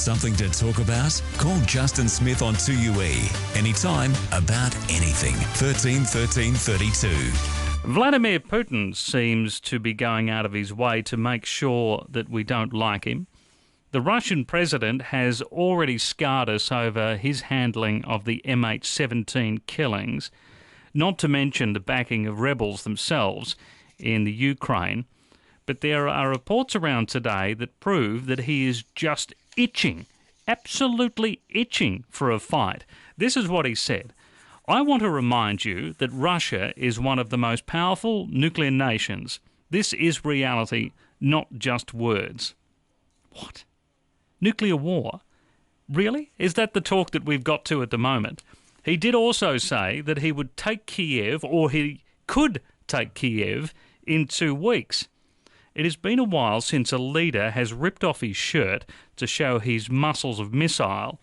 Something to talk about? Call Justin Smith on 2UE. Anytime, about anything. 13 13 32. Vladimir Putin seems to be going out of his way to make sure that we don't like him. The Russian president has already scarred us over his handling of the MH17 killings, not to mention the backing of rebels themselves in the Ukraine. But there are reports around today that prove that he is just itching, absolutely itching for a fight. This is what he said. I want to remind you that Russia is one of the most powerful nuclear nations. This is reality, not just words. What? Nuclear war? Really? Is that the talk that we've got to at the moment? He did also say that he would take Kiev, or he could take Kiev, in 2 weeks. It has been a while since a leader has ripped off his shirt to show his muscles of missile.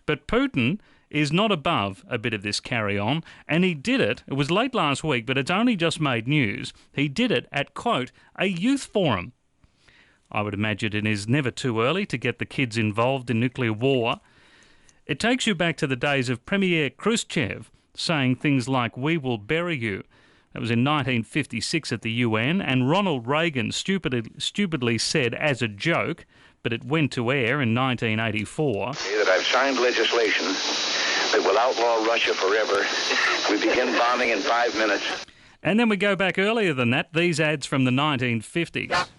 But Putin is not above a bit of this carry-on, and he did it. It was late last week, but it's only just made news. He did it at, quote, a youth forum. I would imagine it is never too early to get the kids involved in nuclear war. It takes you back to the days of Premier Khrushchev saying things like, "We will bury you." That was in 1956 at the UN, and Ronald Reagan stupidly said as a joke, but it went to air in 1984. That I've signed legislation that will outlaw Russia forever. We begin bombing in 5 minutes. And then we go back earlier than that, these ads from the 1950s. Duck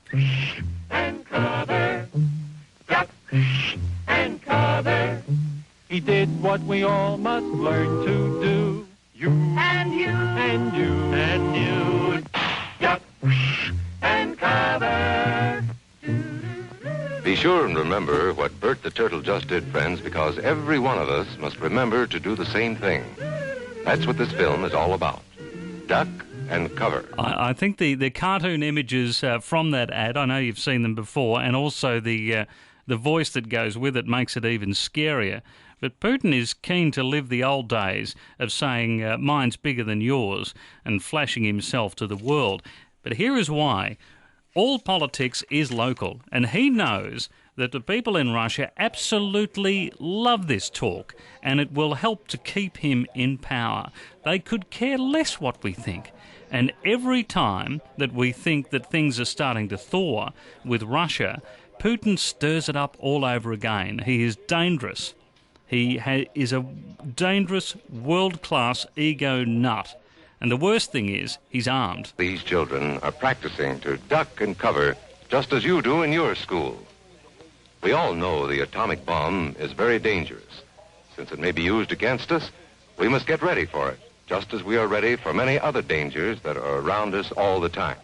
and cover, duck and cover. He did what we all must learn to do. You and you and you and you. Duck and cover. Be sure and remember what Bert the Turtle just did, friends, because every one of us must remember to do the same thing. That's what this film is all about. Duck and cover. I think the cartoon images from that ad, I know you've seen them before, and also the voice that goes with it makes it even scarier. But Putin is keen to live the old days of saying, mine's bigger than yours, and flashing himself to the world. But here is why. All politics is local, and he knows that the people in Russia absolutely love this talk, and it will help to keep him in power. They could care less what we think. And every time that we think that things are starting to thaw with Russia, Putin stirs it up all over again. He is dangerous. He is a dangerous, world-class ego nut. And the worst thing is, he's armed. These children are practicing to duck and cover just as you do in your school. We all know the atomic bomb is very dangerous. Since it may be used against us, we must get ready for it, just as we are ready for many other dangers that are around us all the time.